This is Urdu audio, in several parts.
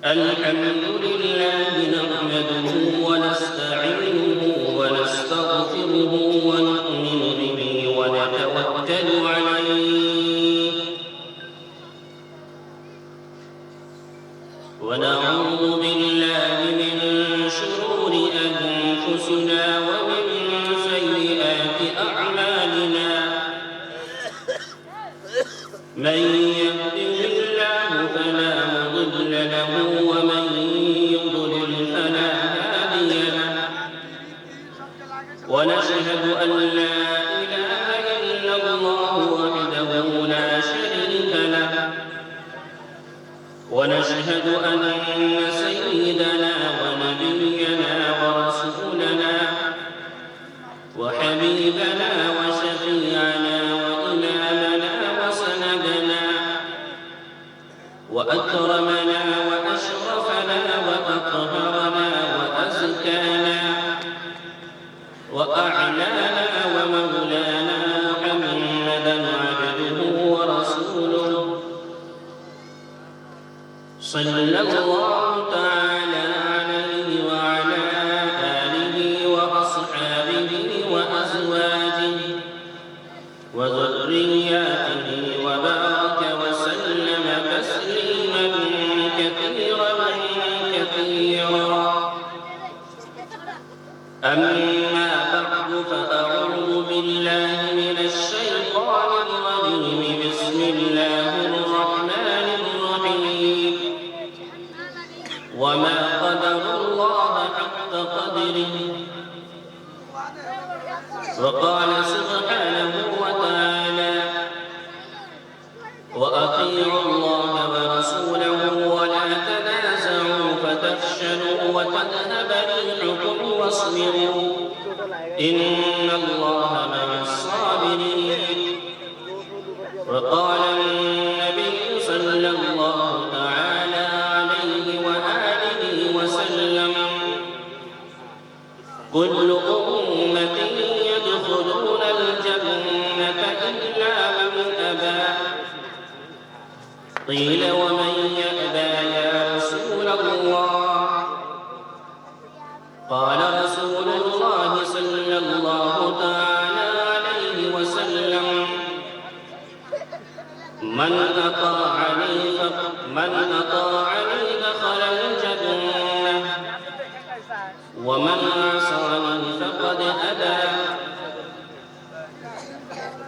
الحمد لله نحمده ونستعينه ونستغفره ونؤمن به ونتوكل عليه ونعوذ بالله من شرور أنفسنا ومن سيئات أعمالنا من يهده الله فلا مضل له ومن يضلل فلا هادي له ونشهد أن لا إله إلا الله وحده لا شريك له ونشهد أن سيدنا ونبينا ورسولنا وحبيبنا وشفيعنا وإمامنا وسندنا وأكرمنا وأشرفنا وأطهرنا وأزكانا وأعلانا ومولانا محمدا عبده ورسوله صلى الله تعالى عليه وعلى آله وأصحابه وأزواجه وذرياته وبارك وسلم تسليما كثيرا كثيرا أما بعد فأعوذ بالله من الشيطان الرجيم بسم الله الرحمن الرحيم وما قدر الله حق قدره وقال سبحانه وتعالى وأطيعوا الله ورسوله ولا تنازعوا فتفشلوا وتذهب ريحكم واصبروا إن الله مع الصابرين وقال النبي صلى الله تعالى عليه وآله وسلم كل أمتي يدخلون الجنة إلا من أبى قيل ومن يأبى يا رسول الله قال رسول الله صلى الله تعالى عليه وسلم من أطاعني دخل الجنة ومن عصاني فقد أبى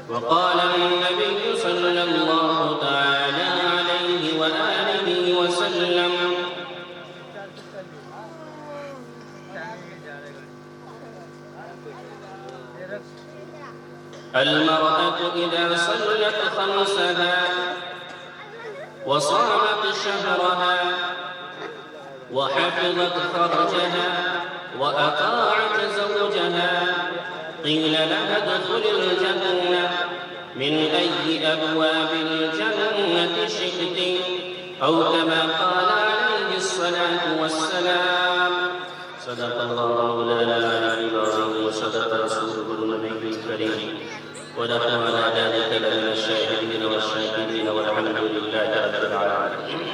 وقال النبي صلى الله تعالى عليه وآله وسلم المرأة إذا صلت خمسها وصامت شهرها وحفظت فرجها وأطاعت زوجها قيل لها ادخل الجنة من أي أبواب الجنة شئت أو كما قال عليه الصلاة والسلام صدق الله مولانا العظيم وصدق رسوله النبي الكريم ونحن على ذلك لمن الشاهدين والشاكرين والحمد لله رب العالمين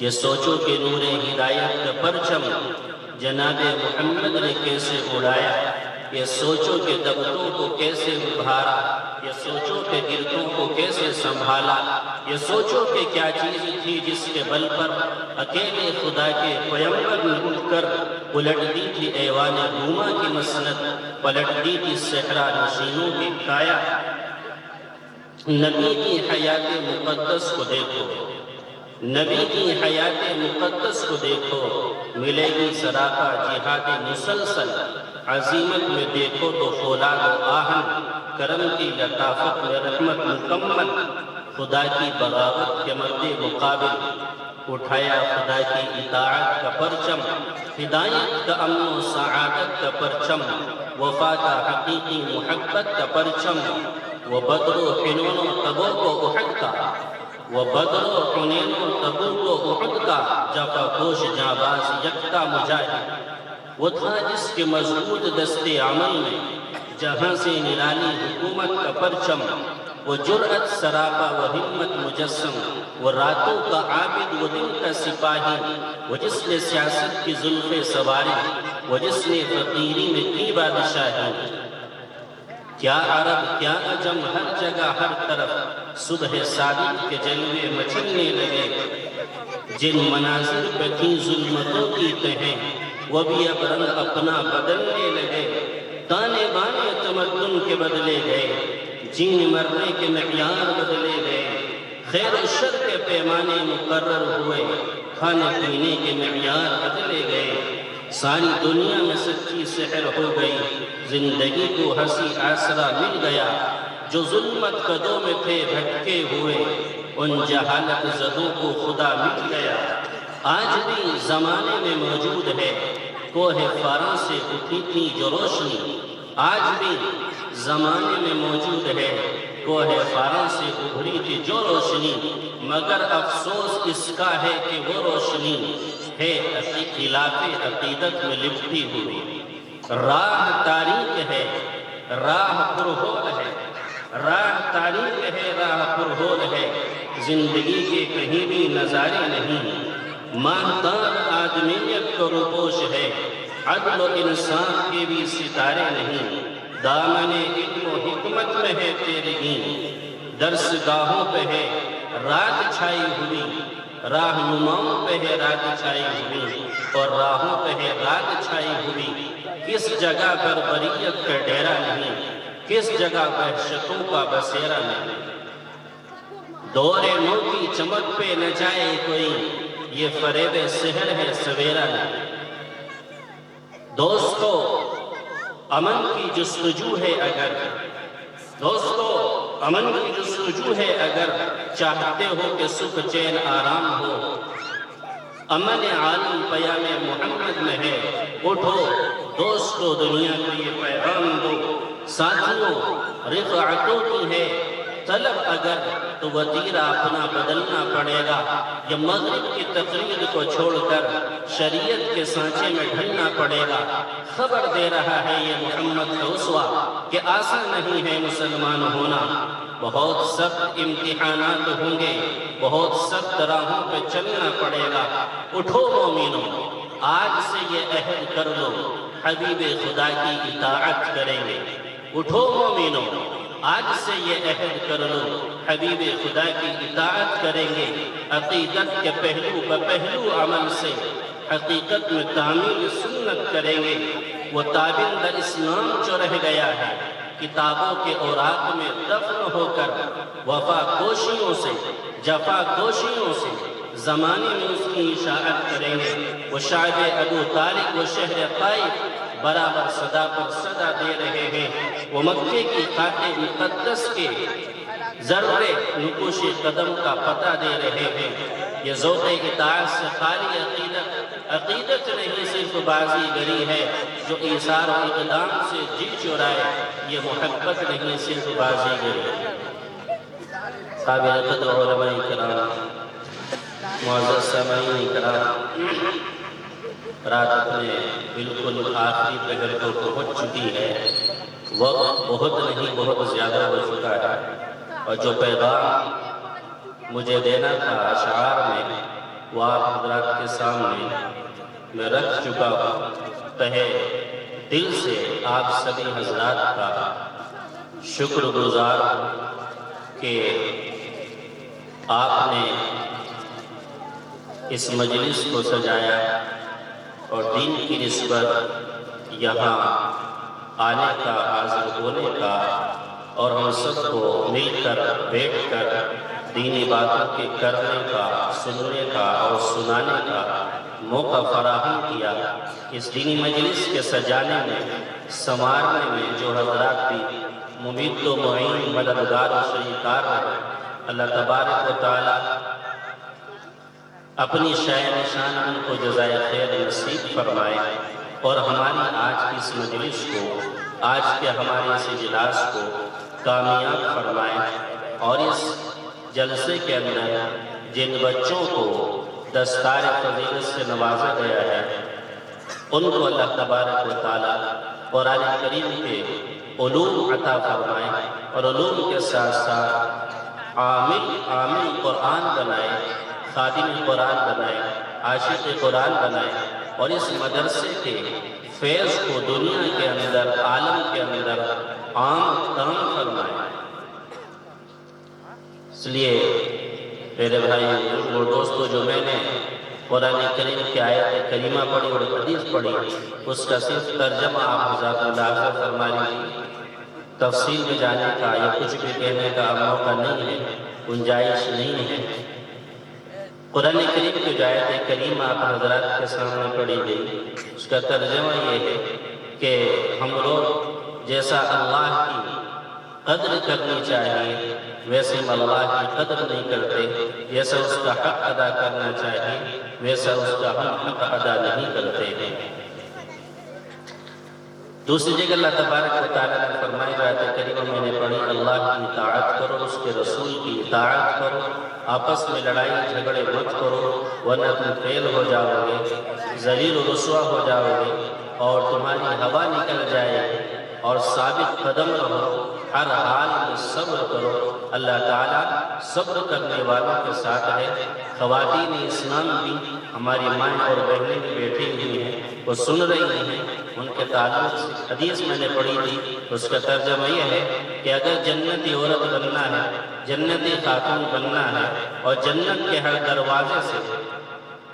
یہ سوچو کہ نور ہدایت کا پرچم جناب محمد نے کیسے اڑایا، یہ سوچو کہ دبتوں کو کیسے ابھارا، یہ سوچو کہ گردوں کو کیسے سنبھالا، یہ سوچو کہ کیا چیز تھی جس کے بل پر اکیلے خدا کے پیغمبر نے اٹھ کر پلٹ دی تھی ایوان روما کی مسند، پلٹ دی تھی صحرا نشینوں کی کایا۔ نبی کی حیات مقدس کو دیکھو، نبی کی حیات مقدس کو دیکھو، ملے گی سراپا جہاد مسلسل، عظیمت میں دیکھو تو فولاد و آہن، کرم کی لطافت میں رحمت مکمل، خدا کی بغاوت کے مد مقابل اٹھایا خدا کی اطاعت کا پرچم، ہدایت کا امن و سعادت کا پرچم، وفا کا حقیقی محبت کا پرچم، وہ بدر و حنون و تبوک و احد کا، وہ بدر و حنین و تبوک و احد کا، جفا کوش جانباز یکتا مجاہد، وہ تھا جس کے مضبوط دست عمل میں جہاں سے نرالی حکومت کا پرچم، وہ جرأت سراپا و ہمت مجسم، وہ راتوں کا عابد و دن کا سپاہی، وہ جس نے سیاست کی زلف سواری، وہ جس نے فقیری میں کی بادشاہی۔ کیا عرب کیا عجم ہر جگہ ہر طرف صبح صادق کے جلوے مچلنے لگے، جن مناظر پہ تھیں ظلمتوں کی تہیں وہ بھی اب رنگ اپنا بدلنے لگے، تانے بانے تمدن کے بدلے گئے، جین مرنے کے معیار بدلے گئے، خیر و شر کے پیمانے مقرر ہوئے، کھانے پینے کے معیار بدلے گئے، ساری دنیا میں سچی سحر ہو گئی، زندگی کو ہنسی آسرا مل گیا، جو ظلمت قدوں میں تھے بھٹکے ہوئے، ان جہالت زدوں کو خدا مل گیا۔ آج بھی زمانے میں موجود ہے کوہ فاراں سے اٹھی تھی جو روشنی، آج بھی زمانے میں موجود ہے کوہ فاراں سے ابھری تھی جو روشنی، مگر افسوس اس کا ہے کہ وہ روشنی ہے خلاف عقیدت میں لپٹی ہوئی۔ راہ تاریک ہے، راہ پرہول ہے، راہ تاریک ہے، راہ پرہول ہے، زندگی کے کہیں بھی نظارے نہیں، ماہتاب آدمیت کو روپوش ہے، عدل و انصاف کے بھی ستارے نہیں، دامن علم و حکمت میں ہے تیرگی، درس گاہوں پہ ہے رات چھائی ہوئی، راہنماؤں پہ ہے رات چھائی ہوئی، اور راہوں پہ ہے رات چھائی ہوئی، کس جگہ پر بریت کا ڈیرا نہیں، کس جگہ وحشتوں کا بسیرا نہیں، دور نو کی چمک پہ نہ جائے کوئی، یہ فریب سحر ہے سویرا نہیں۔ دوستو امن کی جستجو ہے اگر، دوستو امن کی جستجو ہے اگر، چاہتے ہو کہ سکھ چین آرام ہو، امن عالم پیام محمد میں ہے، اٹھو دوستو دنیا کو یہ پیغام دو، ساتھیوں رفعتوں کی ہے طلب اگر، تو وطیرہ اپنا بدلنا پڑے گا، یہ مغرب کی تقریر کو چھوڑ کر شریعت کے سانچے میں ڈھلنا پڑے گا۔ خبر دے رہا ہے یہ محمد کا اسوہ کہ آسان نہیں ہے مسلمان ہونا، بہت سخت امتحانات ہوں گے، بہت سخت راہوں پہ چلنا پڑے گا۔ اٹھو مومنوں آج سے یہ عہد کر لو، حبیب خدا کی اطاعت کریں گے۔ اٹھو مومنوں آج سے یہ عہد کر لو، حبیب خدا کی اطاعت کریں گے، عقیدت کے پہلو بپہلو عمل سے حقیقت میں تعمیل سنت کریں گے۔ وہ تابند اسلام جو رہ گیا ہے کتابوں کے اوراق میں دفن ہو کر، وفا کوشیوں سے جفا کوشیوں سے زمانے میں اس کی اشاعت کریں گے۔ وہ شعب ابو طالب و شہر طائف برابر صدا پر صدا دے رہے ہیں، وہ مکے کی خاک مقدس کے ذرے نقوش قدم کا پتہ دے رہے ہیں۔ یہ ذوق اطاعت سے خالی عقیدت نہیں صرف بازی گری ہے، جو ایثار و اقدام سے جی چرائے، یہ محبت نہیں صرف بازی گری۔ قابل قدر علماء کرام، معزز سامعین کرام، رات اپنے بالکل آخری پہر کو پہنچ چکی ہے، وقت بہت نہیں بہت زیادہ ہو چکا ہے، اور جو پیغام مجھے دینا تھا اشعار میں وہ آپ حضرات کے سامنے میں رکھ چکا ہوں۔ تہہ دل سے آپ سبھی حضرات کا شکر گزار ہوں کہ آپ نے اس مجلس کو سجایا اور دین کی نسبت یہاں آنے کا، حاضر ہونے کا اور ہم سب کو مل کر بیٹھ کر دینی باتوں کے کرنے کا، سننے کا اور سنانے کا موقع فراہم کیا۔ اس دینی مجلس کے سجانے میں، سنوارنے میں جو حضرات بھی ممید و معین، مددگار و شریکار رہے، اللہ تبارک و تعالی اپنی شأن نشان ان کو جزائے خیر نصیب فرمائے اور ہماری آج کی اس مجلس کو، آج کے ہمارے اس اجلاس کو کامیاب فرمائے، اور اس جلسے کے اندر جن بچوں کو دستار فضیلت سے نوازا گیا ہے ان کو اللہ تبارک و تعالی قرآن کریم کے علوم عطا فرمائے اور علوم کے ساتھ ساتھ عامل قرآن بنائے، خادم قرآن بنائے، عاشق قرآن بنائے، اور اس مدرسے کے فیض کو دنیا کے اندر، عالم کے اندر عام کام فرمائے۔ اس لیے میرے بھائی اور دوستو، جو میں نے قرآن کریم کی آیت کریمہ پڑھی اور حدیث پڑھی، اس کا صرف ترجمہ آپ حضرات ملاحظہ فرما لیجیے۔ تفصیل میں جانے کا یا کچھ بھی کہنے کا موقع نہیں ہے، گنجائش نہیں ہے۔ قرآن کریم کی جو آیت کریمہ آپ حضرات کے سامنے پڑھی گئی، اس کا ترجمہ یہ ہے کہ ہم لوگ جیسا اللہ کی قدر کرنی چاہیے ویسے ہم اللہ کی قدر نہیں کرتے، جیسا اس کا حق ادا کرنا چاہیے ویسا اس کا ہم حق ادا نہیں کرتے ہیں۔ دوسری جگہ اللہ تبارک و تعالیٰ نے فرمائی آیت کریمہ میں نے پڑھی، اللہ کی اطاعت کرو، اس کے رسول کی اطاعت کرو، آپس میں لڑائی جھگڑے مت کرو ورنہ تم فیل ہو جاؤ گے، ذلیل و رسوا ہو جاؤ گے اور تمہاری ہوا نکل جائے گی، اور ثابت قدم رہو، ہر حال میں صبر کرو۔ اللہ تعالیٰ صبر کرنے والوں کے ساتھ ہے۔ خواتین اسلام بھی، ہماری مائیں اور بہنیں بھی بیٹھی ہوئی ہیں، وہ سن رہی ہیں، ان کے تعلق سے حدیث میں نے پڑھی تھی، اس کا ترجمہ یہ ہے کہ اگر جنتی عورت بننا ہے، جنتی خاتون بننا ہے اور جنت کے ہر دروازے سے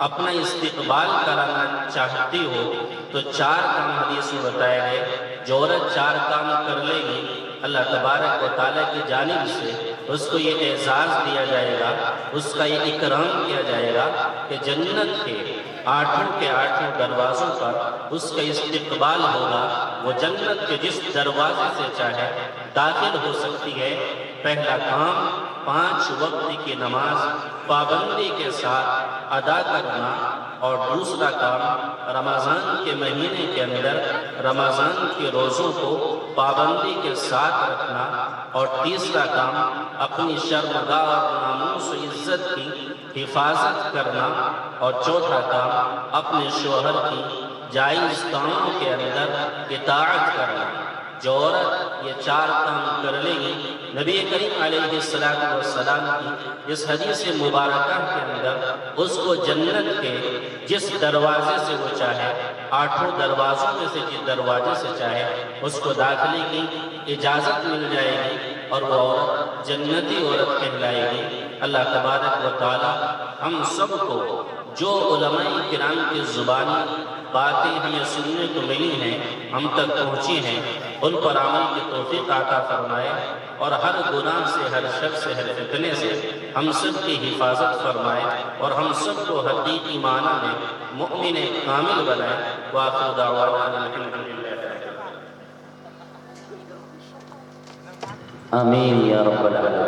اپنا استقبال کرانا چاہتی ہو تو 4 کام حدیث میں بتائے گئے۔ جو عورت 4 کام کر لے گی، اللہ تبارک و تعالیٰ کی جانب سے اس کو یہ اعزاز دیا جائے گا، اس کا یہ اکرام کیا جائے گا کہ جنت کے 8 کے 8 دروازوں پر اس کا استقبال ہوگا۔ وہ جنت کے جس دروازے سے چاہے داخل ہو سکتی ہے۔ پہلا کام 5 وقت کی نماز پابندی کے ساتھ ادا کرنا، اور دوسرا کام رمضان کے مہینے کے اندر رمضان کے روزوں کو پابندی کے ساتھ رکھنا، اور تیسرا کام اپنی شرمگاہ اور ناموس و عزت کی حفاظت کرنا، اور چوتھا کام اپنے شوہر کی جائز کاموں کے اندر اطاعت کرنا۔ جو عورت یہ 4 کام کر لے گی، نبی کریم علیہ السلام کی اس حدیث مبارکہ کے اندر اس کو جنت کے جس دروازے سے وہ چاہے، 8 دروازوں میں سے جس دروازے سے چاہے اس کو داخلے کی اجازت مل جائے گی، اور وہ عورت جنتی عورت کہلائے گی۔ اللہ تبارک و تعالی ہم سب کو جو علماء کرام کی زبانی باتیں ہمیں سننے کو ملی ہیں، ہم تک پہنچی ہیں، ان پر عمل کی توفیق عطا فرمائے، اور ہر گناہ سے، ہر شر سے، ہر فتنے سے ہم سب کی حفاظت فرمائے، اور ہم سب کو حقیقی معنی میں مؤمن کامل بنائے۔ وآخر دعوانا الحمدللہ۔ آمین یا رب العالمین۔